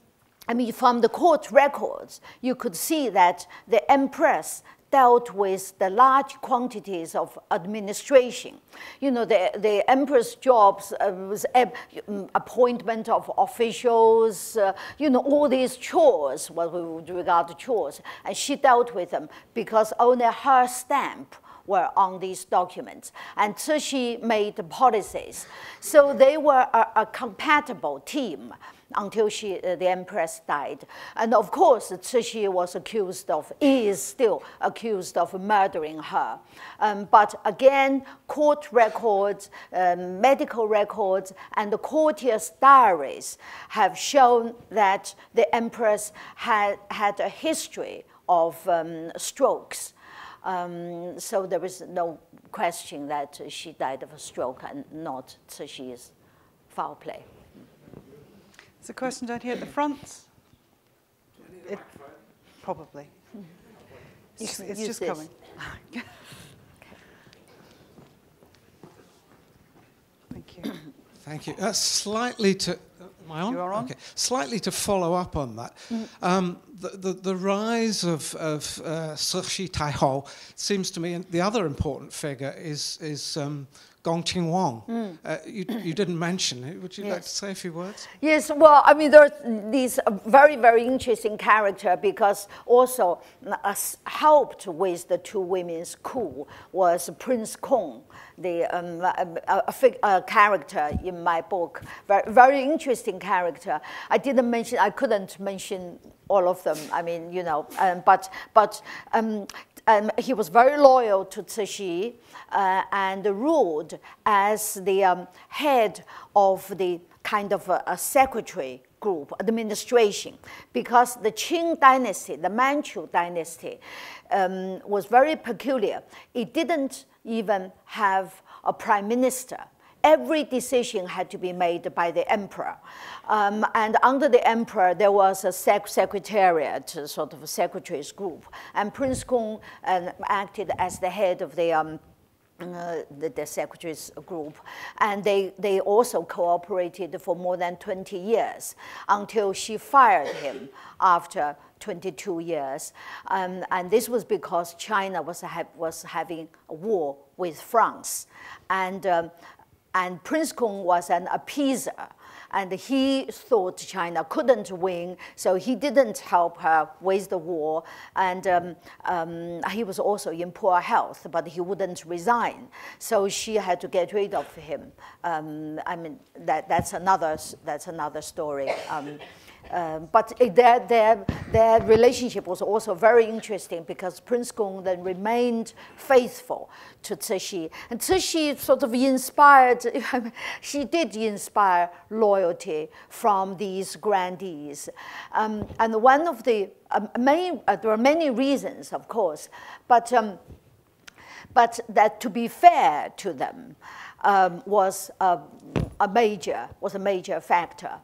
from the court records, you could see that the Empress dealt with the large quantities of administration. You know, the Empress' jobs was appointment of officials, you know, all these chores, what we would regard as chores, and she dealt with them because only her stamp were on these documents. And Cixi made the policies. So they were a compatible team until the Empress died. And of course, Cixi was is still accused of murdering her. But again, court records, medical records, and the courtiers' diaries have shown that the Empress had a history of strokes. So there is no question that she died of a stroke and not Cixi's foul play. There's a question down here at the front. Probably. It's just coming. Thank you. Thank you. Slightly to... Am I on? You are on. Okay. Slightly to follow up on that, the rise of Cixi Taihou seems to me, and the other important figure is Gong Qingwang. You didn't mention it. Would you like to say a few words? Yes, well, I mean, there's these very, very interesting character because also helped with the two women's coup was Prince Kong, a character in my book, very, very interesting character. I couldn't mention all of them. I mean, you know, but he was very loyal to Cixi and ruled as the head of the kind of a secretary group, administration, because the Qing dynasty, the Manchu dynasty, was very peculiar. It didn't even have a prime minister. Every decision had to be made by the emperor. And under the emperor, there was a secretariat, sort of a secretaries group. And Prince Kong acted as the head of the secretaries group. And they also cooperated for more than 20 years until she fired him after 22 years. And this was because China was having a war with France. And Prince Kong was an appeaser, and he thought China couldn't win, so he didn't help her with the war. And he was also in poor health, but he wouldn't resign, so she had to get rid of him. I mean, that's another story. But their relationship was also very interesting because Prince Kong then remained faithful to Cixi. And Cixi sort of inspired, she did inspire loyalty from these grandees. And one of the there are many reasons, of course, but that to be fair to them was a major factor.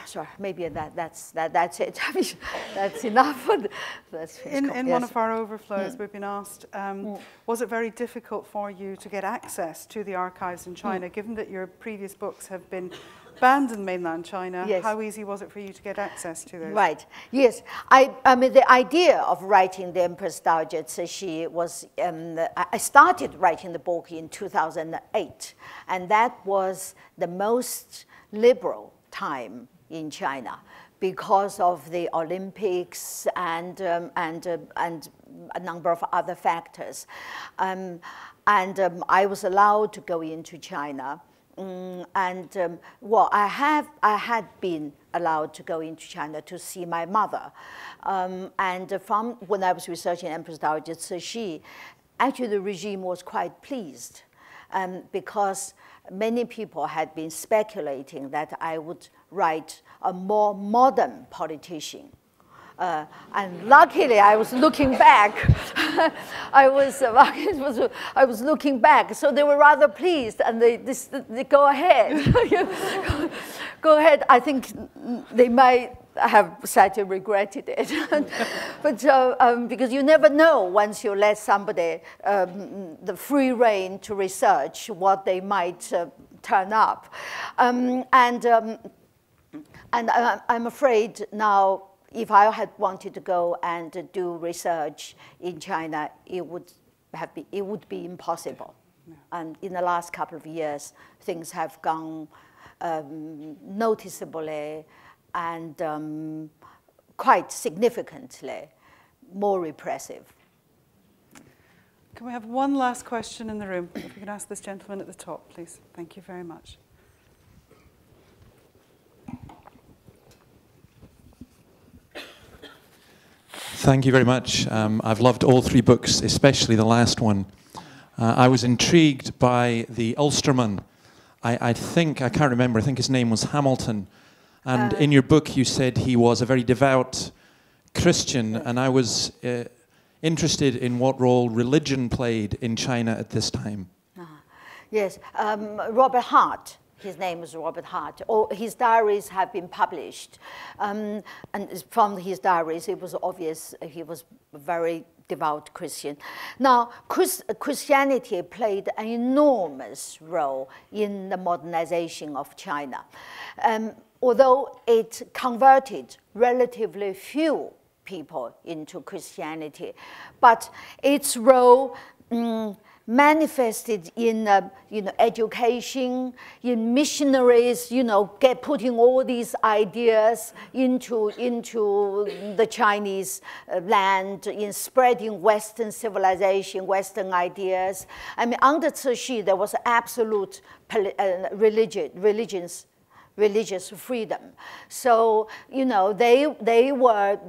Sorry, maybe that's it. I mean, that's enough. In one of our overflows, we've been asked, was it very difficult for you to get access to the archives in China, given that your previous books have been banned in mainland China? Yes. How easy was it for you to get access to those? Right. Yes. I mean, the idea of writing the Empress Dowager Cixi was, I started writing the book in 2008, and that was the most liberal time in China because of the Olympics and a number of other factors. I was allowed to go into China. Well, I had been allowed to go into China to see my mother. And from when I was researching Empress Dowager Cixi, actually the regime was quite pleased because many people had been speculating that I would write a more modern politician. And luckily, I was looking back. I was looking back, so they were rather pleased, and they go ahead, go ahead. I think they might have slightly regretted it, but because you never know once you let somebody the free rein to research what they might turn up, and I'm afraid now. If I had wanted to go and do research in China, it would be impossible. Yeah. And in the last couple of years, things have gone noticeably and quite significantly more repressive. Can we have one last question in the room? If we could ask this gentleman at the top, please. Thank you very much. Thank you very much. I've loved all three books, especially the last one. I was intrigued by the Ulsterman. I can't remember, I think his name was Hamilton. And in your book you said he was a very devout Christian, and I was interested in what role religion played in China at this time. Yes, Robert Hart. His name is Robert Hart. His diaries have been published. And from his diaries, it was obvious he was a very devout Christian. Now, Christianity played an enormous role in the modernization of China. Although it converted relatively few people into Christianity, but its role manifested in education, in missionaries, putting all these ideas into the Chinese land, in spreading Western civilization, Western ideas. I mean, under Cixi, there was absolute religious freedom. So, they were,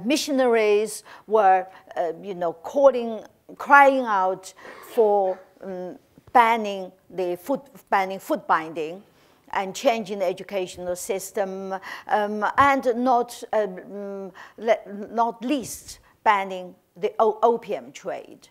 missionaries were, crying out for banning foot binding and changing the educational system, and not least banning the opium trade.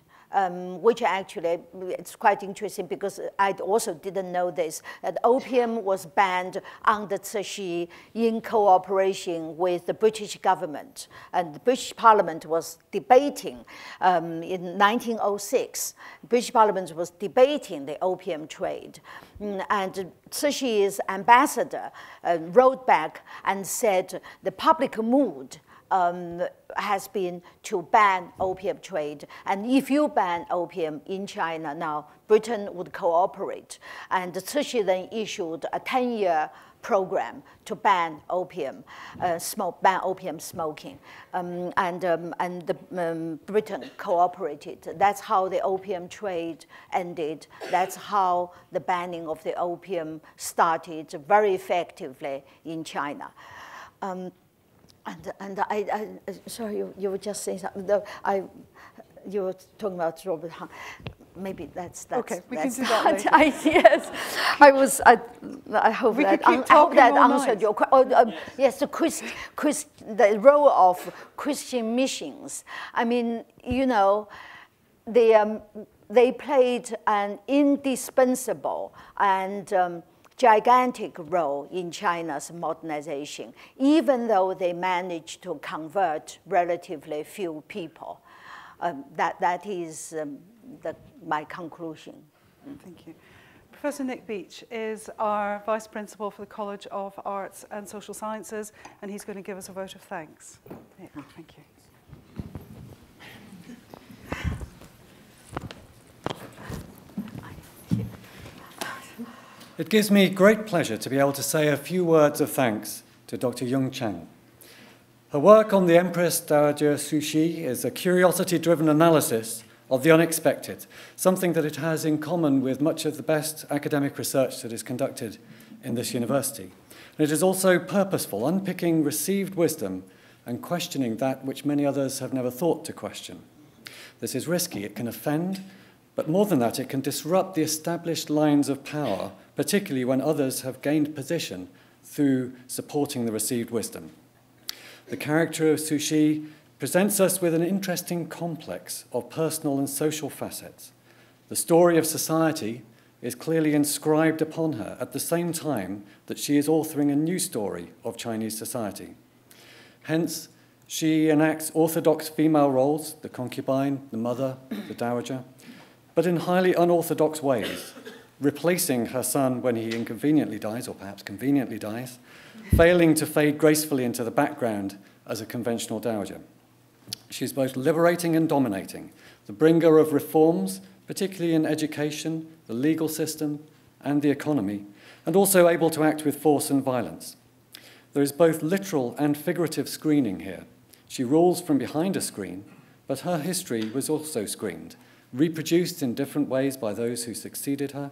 Which actually, it's quite interesting because I also didn't know this, that opium was banned under Cixi in cooperation with the British government. And the British Parliament was debating, in 1906, British Parliament was debating the opium trade. And Cixi's ambassador wrote back and said the public mood has been to ban opium trade. And if you ban opium in China now, Britain would cooperate. And Cixi then issued a 10-year program to ban opium, ban opium smoking. Britain cooperated. That's how the opium trade ended. That's how the banning of the opium started very effectively in China. Sorry, you were just saying something. You were talking about Robert Hart. Maybe that's okay. We can do that later. Yes, I hope that answered your question. Yes, the role of Christian missions. I mean, they played an indispensable and gigantic role in China's modernization, even though they managed to convert relatively few people. That is my conclusion. Thank you. Professor Nick Beach is our Vice Principal for the College of Arts and Social Sciences, and he's going to give us a vote of thanks. Nick, thank you. It gives me great pleasure to be able to say a few words of thanks to Dr. Jung Chang. Her work on the Empress Dowager Cixi is a curiosity-driven analysis of the unexpected, something that it has in common with much of the best academic research that is conducted in this university. And it is also purposeful, unpicking received wisdom and questioning that which many others have never thought to question. This is risky. It can offend, but more than that, it can disrupt the established lines of power, particularly when others have gained position through supporting the received wisdom. The character of Cixi presents us with an interesting complex of personal and social facets. The story of society is clearly inscribed upon her at the same time that she is authoring a new story of Chinese society. Hence, she enacts orthodox female roles, the concubine, the mother, the dowager, but in highly unorthodox ways, replacing her son when he inconveniently dies, or perhaps conveniently dies, failing to fade gracefully into the background as a conventional dowager. She's both liberating and dominating, the bringer of reforms, particularly in education, the legal system, and the economy, and also able to act with force and violence. There is both literal and figurative screening here. She rules from behind a screen, but her history was also screened, reproduced in different ways by those who succeeded her,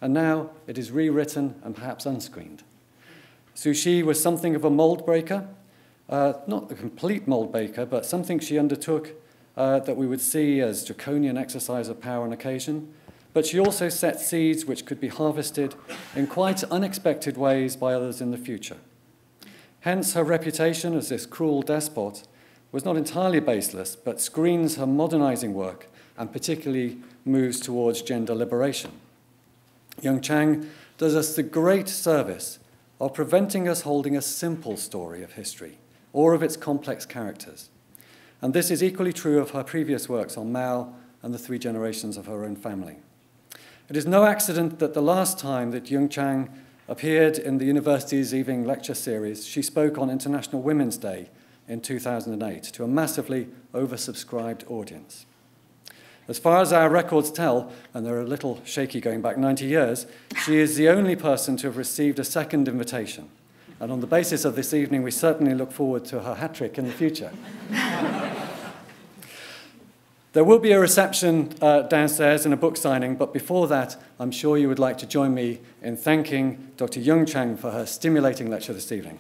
and now it is rewritten and perhaps unscreened. Cixi was something of a mold breaker, not a complete mold breaker, but something she undertook that we would see as draconian exercise of power on occasion, but she also set seeds which could be harvested in quite unexpected ways by others in the future. Hence, her reputation as this cruel despot was not entirely baseless, but screens her modernizing work and particularly moves towards gender liberation. Jung Chang does us the great service of preventing us holding a simple story of history or of its complex characters. And this is equally true of her previous works on Mao and the three generations of her own family. It is no accident that the last time that Jung Chang appeared in the university's evening lecture series, she spoke on International Women's Day in 2008 to a massively oversubscribed audience. As far as our records tell, and they're a little shaky going back 90 years, she is the only person to have received a second invitation. And on the basis of this evening, we certainly look forward to her hat-trick in the future. There will be a reception downstairs and a book signing, but before that, I'm sure you would like to join me in thanking Dr. Jung Chang for her stimulating lecture this evening.